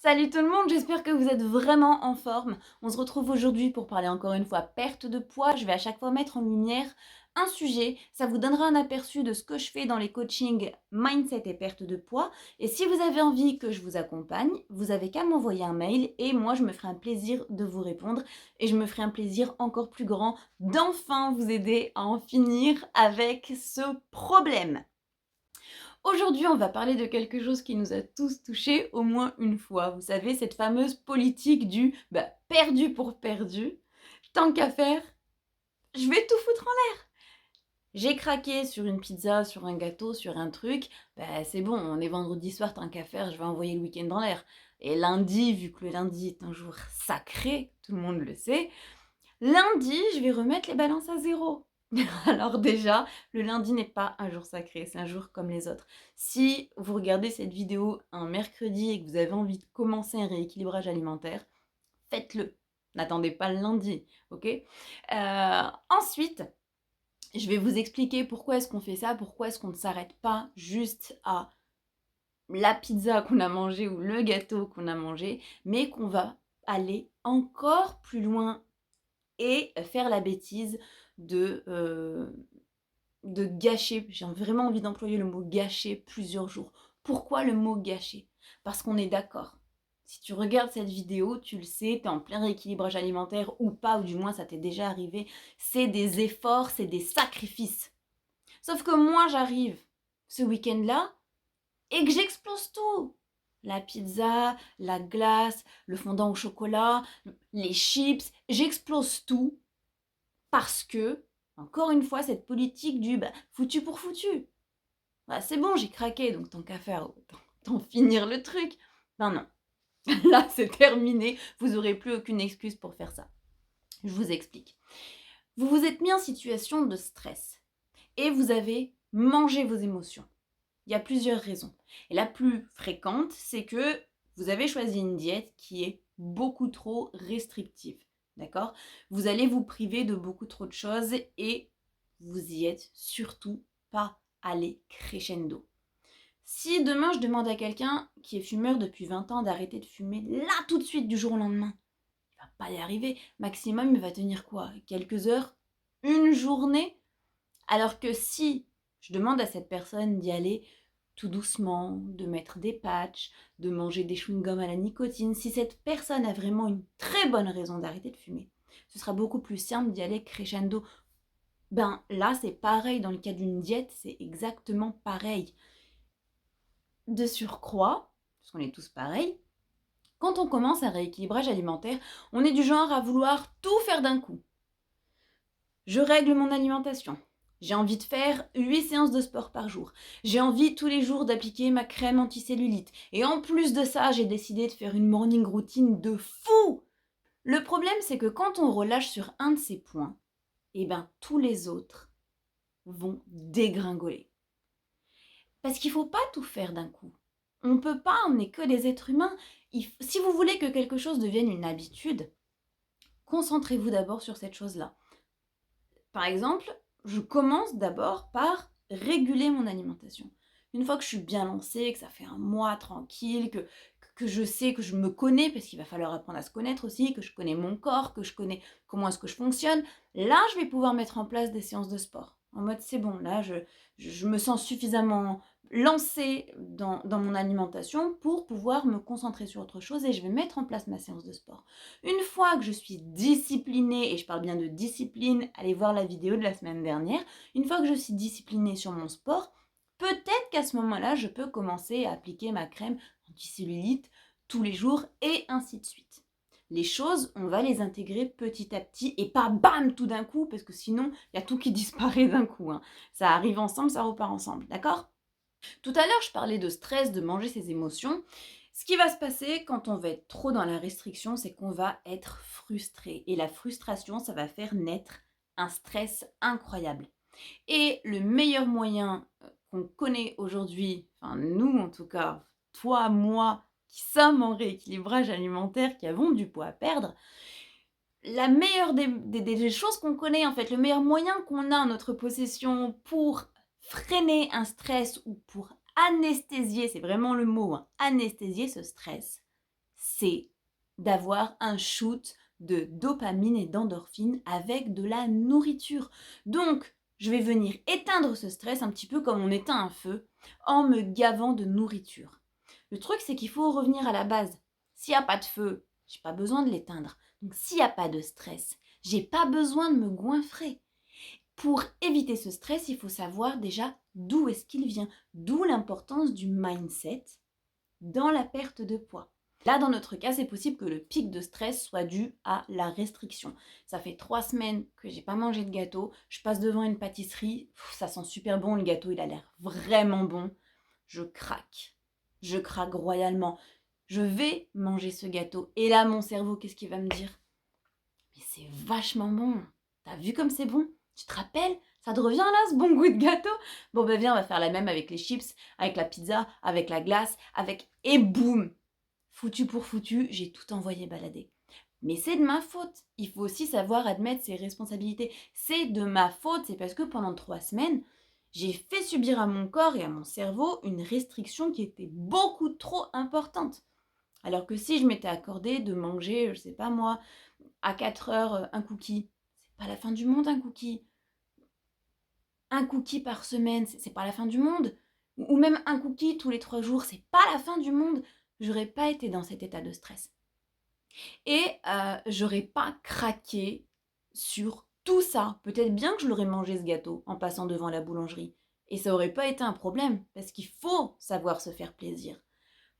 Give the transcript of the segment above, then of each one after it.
Salut tout le monde, j'espère que vous êtes vraiment en forme. On se retrouve aujourd'hui pour parler encore une fois perte de poids. Je vais à chaque fois mettre en lumière un sujet. Ça vous donnera un aperçu de ce que je fais dans les coachings mindset et perte de poids. Et si vous avez envie que je vous accompagne, vous avez qu'à m'envoyer un mail et moi je me ferai un plaisir de vous répondre. Et je me ferai un plaisir encore plus grand d'enfin vous aider à en finir avec ce problème. Aujourd'hui, on va parler de quelque chose qui nous a tous touchés au moins une fois. Vous savez, cette fameuse politique du perdu pour perdu. Tant qu'à faire, je vais tout foutre en l'air. J'ai craqué sur une pizza, sur un gâteau, sur un truc. C'est bon, on est vendredi soir, tant qu'à faire, je vais envoyer le week-end dans l'air. Et lundi, vu que le lundi est un jour sacré, tout le monde le sait, lundi, je vais remettre les balances à zéro. Alors déjà, le lundi n'est pas un jour sacré, c'est un jour comme les autres. Si vous regardez cette vidéo un mercredi et que vous avez envie de commencer un rééquilibrage alimentaire, faites-le. N'attendez pas le lundi, ok? Ensuite, je vais vous expliquer pourquoi est-ce qu'on fait ça, pourquoi est-ce qu'on ne s'arrête pas juste à la pizza qu'on a mangée ou le gâteau qu'on a mangé, mais qu'on va aller encore plus loin et faire la bêtise de gâcher, j'ai vraiment envie d'employer le mot gâcher plusieurs jours. Pourquoi le mot gâcher? Parce qu'on est d'accord. Si tu regardes cette vidéo, tu le sais, tu es en plein rééquilibrage alimentaire ou pas, ou du moins ça t'est déjà arrivé, c'est des efforts, c'est des sacrifices. Sauf que moi j'arrive ce week-end-là et que j'explose tout. La pizza, la glace, le fondant au chocolat, les chips, j'explose tout parce que, encore une fois, cette politique du foutu pour foutu. C'est bon, j'ai craqué, donc tant qu'à faire, autant finir le truc. Non, là c'est terminé, vous n'aurez plus aucune excuse pour faire ça. Je vous explique. Vous vous êtes mis en situation de stress et vous avez mangé vos émotions. Il y a plusieurs raisons. Et la plus fréquente, c'est que vous avez choisi une diète qui est beaucoup trop restrictive. D'accord? Vous allez vous priver de beaucoup trop de choses et vous y êtes surtout pas allé crescendo. Si demain je demande à quelqu'un qui est fumeur depuis 20 ans d'arrêter de fumer là tout de suite du jour au lendemain, il va pas y arriver. Maximum, il va tenir quoi? Quelques heures? Une journée? Alors que si je demande à cette personne d'y aller tout doucement, de mettre des patchs, de manger des chewing-gums à la nicotine, si cette personne a vraiment une très bonne raison d'arrêter de fumer, ce sera beaucoup plus simple d'y aller crescendo. Là, c'est pareil, dans le cas d'une diète, c'est exactement pareil. De surcroît, parce qu'on est tous pareils, quand on commence un rééquilibrage alimentaire, on est du genre à vouloir tout faire d'un coup. Je règle mon alimentation. J'ai envie de faire 8 séances de sport par jour. J'ai envie tous les jours d'appliquer ma crème anticellulite. Et en plus de ça, j'ai décidé de faire une morning routine de fou. Le problème, c'est que quand on relâche sur un de ces points, tous les autres vont dégringoler. Parce qu'il ne faut pas tout faire d'un coup. On ne peut pas, on n'est que des êtres humains. Si vous voulez que quelque chose devienne une habitude, concentrez-vous d'abord sur cette chose-là. Par exemple, je commence d'abord par réguler mon alimentation. Une fois que je suis bien lancée, que ça fait un mois tranquille, que je sais, que je me connais, parce qu'il va falloir apprendre à se connaître aussi, que je connais mon corps, que je connais comment est-ce que je fonctionne, là, je vais pouvoir mettre en place des séances de sport. En mode, c'est bon, là, je me sens suffisamment lancée dans mon alimentation pour pouvoir me concentrer sur autre chose et je vais mettre en place ma séance de sport. Une fois que je suis disciplinée, et je parle bien de discipline, allez voir la vidéo de la semaine dernière, une fois que je suis disciplinée sur mon sport, peut-être qu'à ce moment-là, je peux commencer à appliquer ma crème anti-cellulite tous les jours et ainsi de suite. Les choses, on va les intégrer petit à petit et pas bam tout d'un coup, parce que sinon, il y a tout qui disparaît d'un coup. Ça arrive ensemble, ça repart ensemble, d'accord? Tout à l'heure, je parlais de stress, de manger ses émotions. Ce qui va se passer quand on va être trop dans la restriction, c'est qu'on va être frustré. Et la frustration, ça va faire naître un stress incroyable. Et le meilleur moyen qu'on connaît aujourd'hui, enfin nous en tout cas, toi, moi, qui sommes en rééquilibrage alimentaire, qui avons du poids à perdre, la meilleure des choses qu'on connaît, en fait, le meilleur moyen qu'on a en notre possession pour freiner un stress ou pour anesthésier, c'est vraiment le mot, anesthésier ce stress, c'est d'avoir un shoot de dopamine et d'endorphine avec de la nourriture. Donc, je vais venir éteindre ce stress un petit peu comme on éteint un feu en me gavant de nourriture. Le truc, c'est qu'il faut revenir à la base. S'il n'y a pas de feu, j'ai pas besoin de l'éteindre. Donc, s'il n'y a pas de stress, j'ai pas besoin de me goinfrer. Pour éviter ce stress, il faut savoir déjà d'où est-ce qu'il vient, d'où l'importance du mindset dans la perte de poids. Là, dans notre cas, c'est possible que le pic de stress soit dû à la restriction. Ça fait 3 semaines que j'ai pas mangé de gâteau, je passe devant une pâtisserie, ça sent super bon, le gâteau il a l'air vraiment bon, je craque royalement. Je vais manger ce gâteau et là, mon cerveau, qu'est-ce qu'il va me dire? Mais c'est vachement bon, t'as vu comme c'est bon? Tu te rappelles? Ça te revient là, ce bon goût de gâteau? Bon ben viens, on va faire la même avec les chips, avec la pizza, avec la glace, avec... Et boum! Foutu pour foutu, j'ai tout envoyé balader. Mais c'est de ma faute. Il faut aussi savoir admettre ses responsabilités. C'est de ma faute, c'est parce que pendant 3 semaines, j'ai fait subir à mon corps et à mon cerveau une restriction qui était beaucoup trop importante. Alors que si je m'étais accordé de manger, je sais pas moi, à 4 heures un cookie, c'est pas la fin du monde un cookie. Un cookie par semaine, c'est pas la fin du monde. Ou même un cookie tous les 3 jours, c'est pas la fin du monde. J'aurais pas été dans cet état de stress. Et j'aurais pas craqué sur tout ça. Peut-être bien que je l'aurais mangé ce gâteau en passant devant la boulangerie. Et ça aurait pas été un problème, parce qu'il faut savoir se faire plaisir.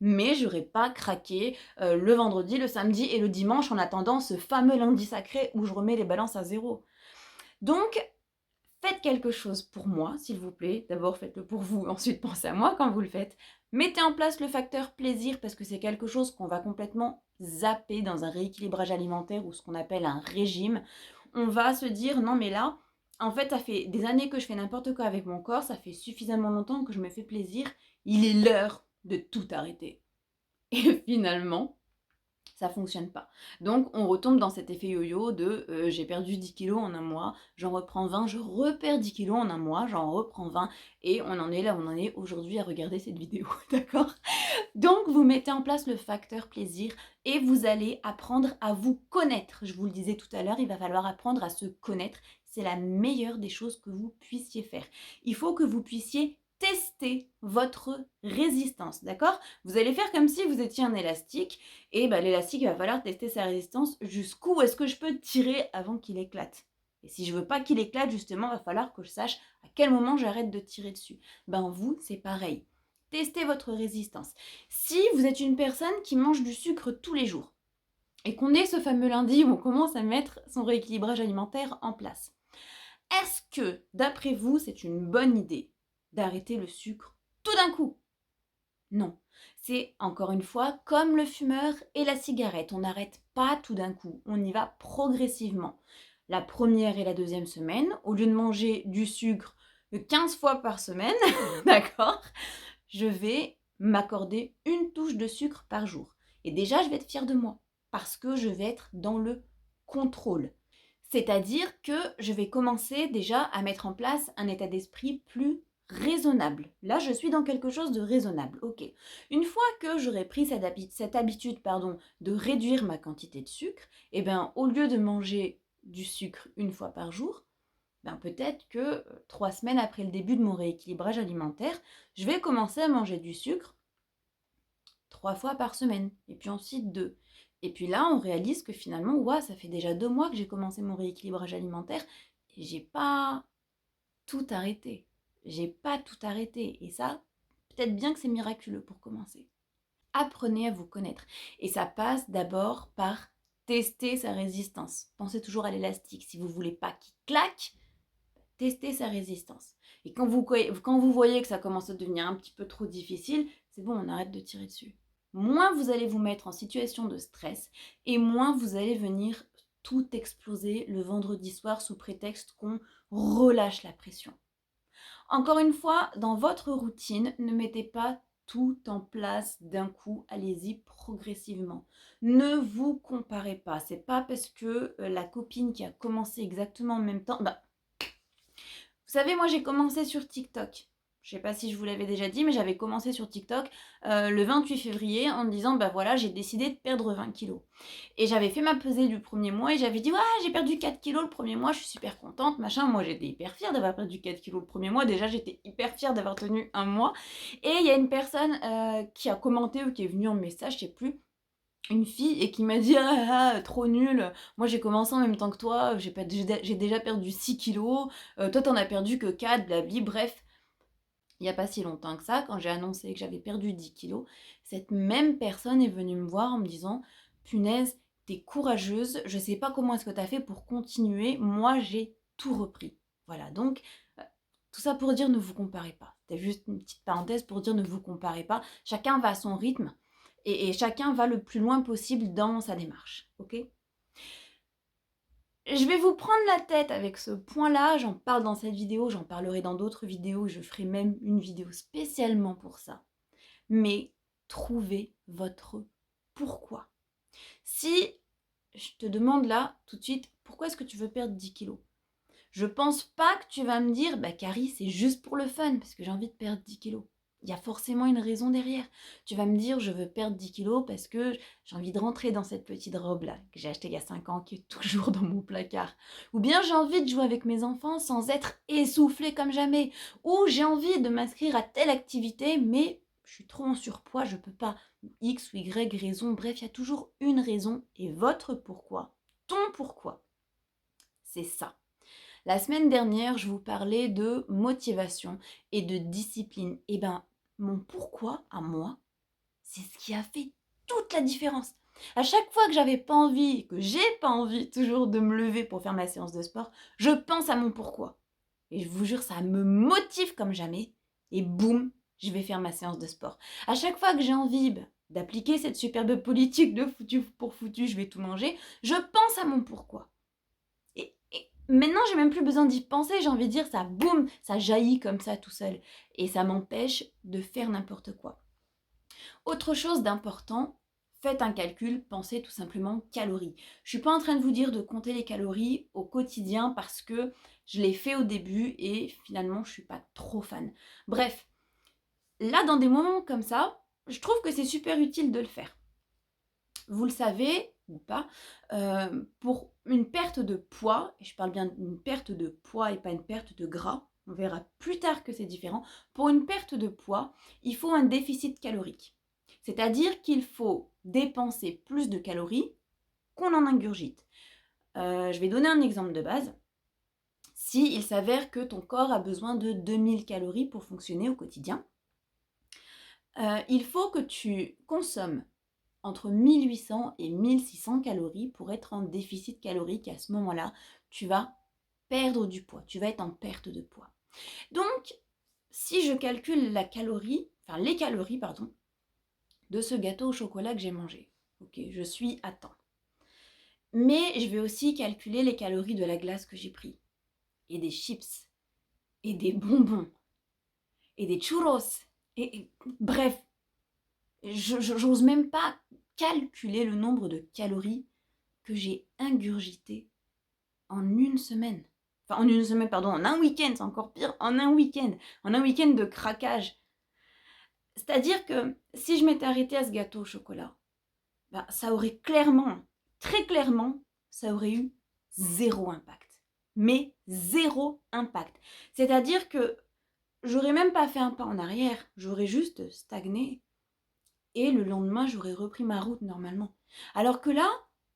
Mais j'aurais pas craqué le vendredi, le samedi et le dimanche en attendant ce fameux lundi sacré où je remets les balances à zéro. Donc, faites quelque chose pour moi, s'il vous plaît. D'abord, faites-le pour vous, ensuite pensez à moi quand vous le faites. Mettez en place le facteur plaisir parce que c'est quelque chose qu'on va complètement zapper dans un rééquilibrage alimentaire ou ce qu'on appelle un régime. On va se dire, non mais là, en fait, ça fait des années que je fais n'importe quoi avec mon corps, ça fait suffisamment longtemps que je me fais plaisir, il est l'heure de tout arrêter. Et finalement, ça fonctionne pas. Donc on retombe dans cet effet yo-yo de j'ai perdu 10 kilos en un mois, j'en reprends 20, je reperds 10 kilos en un mois, j'en reprends 20 et on en est là où on en est aujourd'hui à regarder cette vidéo, d'accord? Donc vous mettez en place le facteur plaisir et vous allez apprendre à vous connaître. Je vous le disais tout à l'heure, il va falloir apprendre à se connaître. C'est la meilleure des choses que vous puissiez faire. Il faut que vous puissiez tester votre résistance, d'accord? Vous allez faire comme si vous étiez un élastique et l'élastique, il va falloir tester sa résistance. Jusqu'où est-ce que je peux tirer avant qu'il éclate? Et si je veux pas qu'il éclate, justement, il va falloir que je sache à quel moment j'arrête de tirer dessus. Vous, c'est pareil. Testez votre résistance. Si vous êtes une personne qui mange du sucre tous les jours et qu'on est ce fameux lundi où on commence à mettre son rééquilibrage alimentaire en place, est-ce que, d'après vous, c'est une bonne idée d'arrêter le sucre tout d'un coup? Non. C'est, encore une fois, comme le fumeur et la cigarette. On n'arrête pas tout d'un coup. On y va progressivement. La première et la deuxième semaine, au lieu de manger du sucre 15 fois par semaine, d'accord, je vais m'accorder une touche de sucre par jour. Et déjà, je vais être fière de moi parce que je vais être dans le contrôle. C'est-à-dire que je vais commencer déjà à mettre en place un état d'esprit plus raisonnable. Là, je suis dans quelque chose de raisonnable. Ok. Une fois que j'aurai pris cette habitude de réduire ma quantité de sucre, au lieu de manger du sucre une fois par jour, peut-être que 3 semaines après le début de mon rééquilibrage alimentaire, je vais commencer à manger du sucre 3 fois par semaine, et puis ensuite 2. Et puis là, on réalise que finalement, ouah, ça fait déjà 2 mois que j'ai commencé mon rééquilibrage alimentaire, et j'ai pas tout arrêté. J'ai pas tout arrêté. Et ça, peut-être bien que c'est miraculeux pour commencer. Apprenez à vous connaître. Et ça passe d'abord par tester sa résistance. Pensez toujours à l'élastique. Si vous voulez pas qu'il claque, testez sa résistance. Et quand vous voyez que ça commence à devenir un petit peu trop difficile, c'est bon, on arrête de tirer dessus. Moins vous allez vous mettre en situation de stress et moins vous allez venir tout exploser le vendredi soir sous prétexte qu'on relâche la pression. Encore une fois, dans votre routine, ne mettez pas tout en place d'un coup, allez-y progressivement. Ne vous comparez pas. C'est pas parce que la copine qui a commencé exactement en même temps, vous savez, moi j'ai commencé sur TikTok. Je sais pas si je vous l'avais déjà dit, mais j'avais commencé sur TikTok le 28 février en me disant, bah voilà, j'ai décidé de perdre 20 kilos. Et j'avais fait ma pesée du premier mois et j'avais dit, ouais, j'ai perdu 4 kilos le premier mois, je suis super contente, machin. Moi, j'étais hyper fière d'avoir perdu 4 kilos le premier mois. Déjà, j'étais hyper fière d'avoir tenu un mois. Et il y a une personne qui a commenté ou qui est venue en message, je sais plus, une fille, et qui m'a dit, trop nul, moi j'ai commencé en même temps que toi, j'ai déjà perdu 6 kilos, toi t'en as perdu que 4, blabli, bref. Il n'y a pas si longtemps que ça, quand j'ai annoncé que j'avais perdu 10 kilos, cette même personne est venue me voir en me disant, punaise, t'es courageuse, je sais pas comment est-ce que t'as fait pour continuer, moi j'ai tout repris. Voilà, donc tout ça pour dire ne vous comparez pas. C'était juste une petite parenthèse pour dire ne vous comparez pas. Chacun va à son rythme et chacun va le plus loin possible dans sa démarche, ok? Je vais vous prendre la tête avec ce point-là, j'en parle dans cette vidéo, j'en parlerai dans d'autres vidéos, je ferai même une vidéo spécialement pour ça. Mais trouvez votre pourquoi. Si je te demande là, tout de suite, pourquoi est-ce que tu veux perdre 10 kilos? Je pense pas que tu vas me dire, bah Carrie, c'est juste pour le fun, parce que j'ai envie de perdre 10 kilos. Il y a forcément une raison derrière. Tu vas me dire, je veux perdre 10 kilos parce que j'ai envie de rentrer dans cette petite robe-là, que j'ai achetée il y a 5 ans, qui est toujours dans mon placard. Ou bien j'ai envie de jouer avec mes enfants sans être essoufflée comme jamais. Ou j'ai envie de m'inscrire à telle activité, mais je suis trop en surpoids, je peux pas. X ou Y raison, bref, il y a toujours une raison. Et votre pourquoi, ton pourquoi, c'est ça. La semaine dernière, je vous parlais de motivation et de discipline. Et ben, mon pourquoi à moi, c'est ce qui a fait toute la différence. À chaque fois que j'avais pas envie, que j'ai pas envie toujours de me lever pour faire ma séance de sport, je pense à mon pourquoi. Et je vous jure, ça me motive comme jamais. Et boum, je vais faire ma séance de sport. À chaque fois que j'ai envie d'appliquer cette superbe politique de foutu pour foutu, je vais tout manger, je pense à mon pourquoi. Et maintenant, j'ai même plus besoin d'y penser, j'ai envie de dire, ça boum, ça jaillit comme ça tout seul. Et ça m'empêche de faire n'importe quoi. Autre chose d'important, faites un calcul, pensez tout simplement calories. Je suis pas en train de vous dire de compter les calories au quotidien parce que je l'ai fait au début et finalement je suis pas trop fan. Bref, là dans des moments comme ça, je trouve que c'est super utile de le faire. Vous le savez ou pas, pour une perte de poids, et je parle bien d'une perte de poids et pas une perte de gras, on verra plus tard que c'est différent, pour une perte de poids, il faut un déficit calorique. C'est-à-dire qu'il faut dépenser plus de calories qu'on en ingurgite. Je vais donner un exemple de base. Si il s'avère que ton corps a besoin de 2000 calories pour fonctionner au quotidien, il faut que tu consommes entre 1800 et 1600 calories pour être en déficit calorique. À ce moment-là, tu vas perdre du poids, tu vas être en perte de poids. Donc, si je calcule les calories, de ce gâteau au chocolat que j'ai mangé, ok, je suis à temps. Mais je vais aussi calculer les calories de la glace que j'ai pris, et des chips, et des bonbons, et des churros, bref, j'ose même pas calculer le nombre de calories que j'ai ingurgité en une semaine. Enfin, en une semaine, pardon, en un week-end, c'est encore pire, en un week-end de craquage. C'est-à-dire que si je m'étais arrêtée à ce gâteau au chocolat, bah, ça aurait clairement, très clairement, ça aurait eu zéro impact. Mais zéro impact. C'est-à-dire que j'aurais même pas fait un pas en arrière, j'aurais juste stagné. Et le lendemain, j'aurais repris ma route normalement. Alors que là,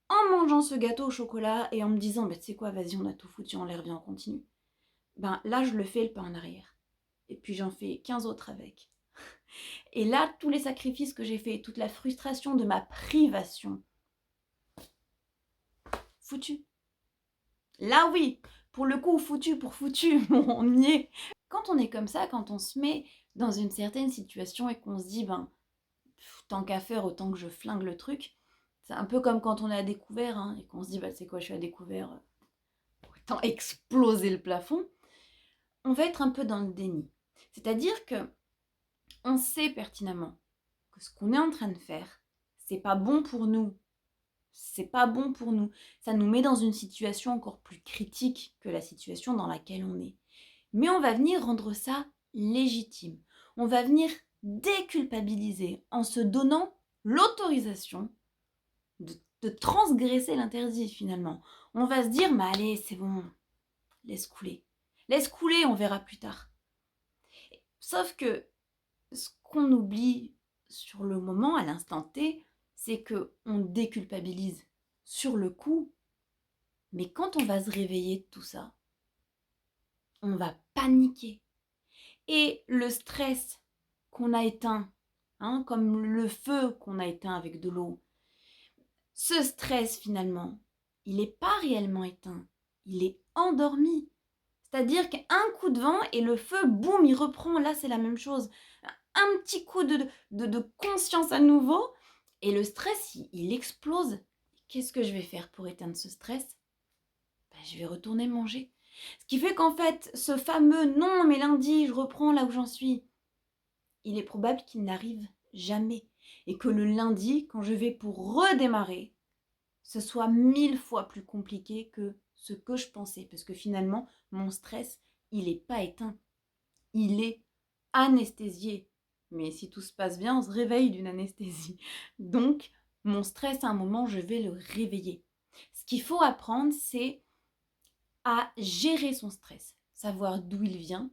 en mangeant ce gâteau au chocolat et en me disant, bah, tu sais quoi, vas-y, on a tout foutu en l'air, viens, on continue. Ben là, je le fais le pas en arrière. Et puis j'en fais 15 autres avec. Et là, tous les sacrifices que j'ai faits, toute la frustration de ma privation, foutu. Là, oui, pour le coup, foutu pour foutu, on y est. Quand on est comme ça, quand on se met dans une certaine situation et qu'on se dit, ben, tant qu'à faire, autant que je flingue le truc, c'est un peu comme quand on est à découvert hein, et qu'on se dit, bah, c'est quoi, je suis à découvert, autant exploser le plafond. On va être un peu dans le déni. C'est-à-dire que on sait pertinemment que ce qu'on est en train de faire, c'est pas bon pour nous. C'est pas bon pour nous. Ça nous met dans une situation encore plus critique que la situation dans laquelle on est. Mais on va venir rendre ça légitime. On va venir déculpabiliser en se donnant l'autorisation de transgresser l'interdit finalement. On va se dire, mais allez, c'est bon, laisse couler. Laisse couler, on verra plus tard. Sauf que ce qu'on oublie sur le moment, à l'instant T, c'est qu'on déculpabilise sur le coup, mais quand on va se réveiller de tout ça, on va paniquer. Et le stress qu'on a éteint, comme le feu qu'on a éteint avec de l'eau, ce stress finalement, il n'est pas réellement éteint, il est endormi. C'est-à-dire qu'un coup de vent et le feu, boum, il reprend. Là, c'est la même chose. Un petit coup de conscience à nouveau et le stress, il explose. Qu'est-ce que je vais faire pour éteindre ce stress? Je vais retourner manger. Ce qui fait qu'en fait, ce fameux « non, mais lundi, je reprends là où j'en suis », il est probable qu'il n'arrive jamais. Et que le lundi, quand je vais pour redémarrer, ce soit 1000 fois plus compliqué que ce que je pensais. Parce que finalement, mon stress, il n'est pas éteint. Il est anesthésié. Mais si tout se passe bien, on se réveille d'une anesthésie. Donc, mon stress, à un moment, je vais le réveiller. Ce qu'il faut apprendre, c'est à gérer son stress. Savoir d'où il vient.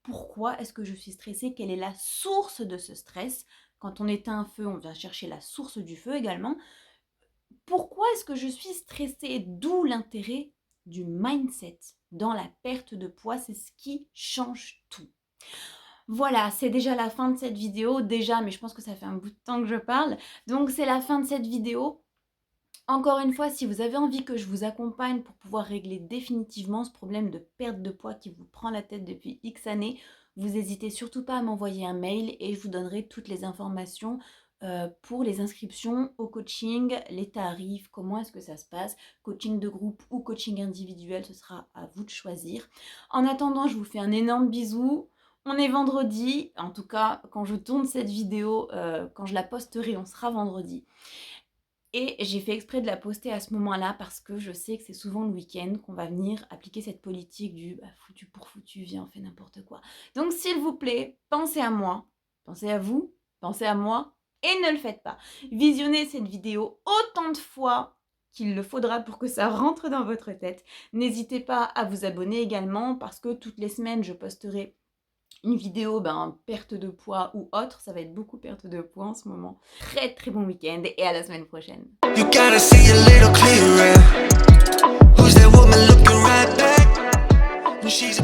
Pourquoi est-ce que je suis stressée? Quelle est la source de ce stress? Quand on éteint un feu, on vient chercher la source du feu également. Pourquoi est-ce que je suis stressée? D'où l'intérêt du mindset dans la perte de poids. C'est ce qui change tout. Voilà, c'est déjà la fin de cette vidéo. Déjà, mais je pense que ça fait un bout de temps que je parle. Donc, c'est la fin de cette vidéo. Encore une fois, si vous avez envie que je vous accompagne pour pouvoir régler définitivement ce problème de perte de poids qui vous prend la tête depuis X années, vous n'hésitez surtout pas à m'envoyer un mail et je vous donnerai toutes les informations pour les inscriptions au coaching, les tarifs, comment est-ce que ça se passe, coaching de groupe ou coaching individuel, ce sera à vous de choisir. En attendant, je vous fais un énorme bisou. On est vendredi, en tout cas, quand je tourne cette vidéo, quand je la posterai, on sera vendredi. Et j'ai fait exprès de la poster à ce moment-là parce que je sais que c'est souvent le week-end qu'on va venir appliquer cette politique du foutu pour foutu, viens, on fait n'importe quoi. Donc s'il vous plaît, pensez à moi, pensez à vous, pensez à moi et ne le faites pas. Visionnez cette vidéo autant de fois qu'il le faudra pour que ça rentre dans votre tête. N'hésitez pas à vous abonner également parce que toutes les semaines, je posterai une vidéo perte de poids ou autre, ça va être beaucoup perte de poids en ce moment. Très très bon week-end et à la semaine prochaine. You gotta see a little clearer. Who's that woman looking right back when she's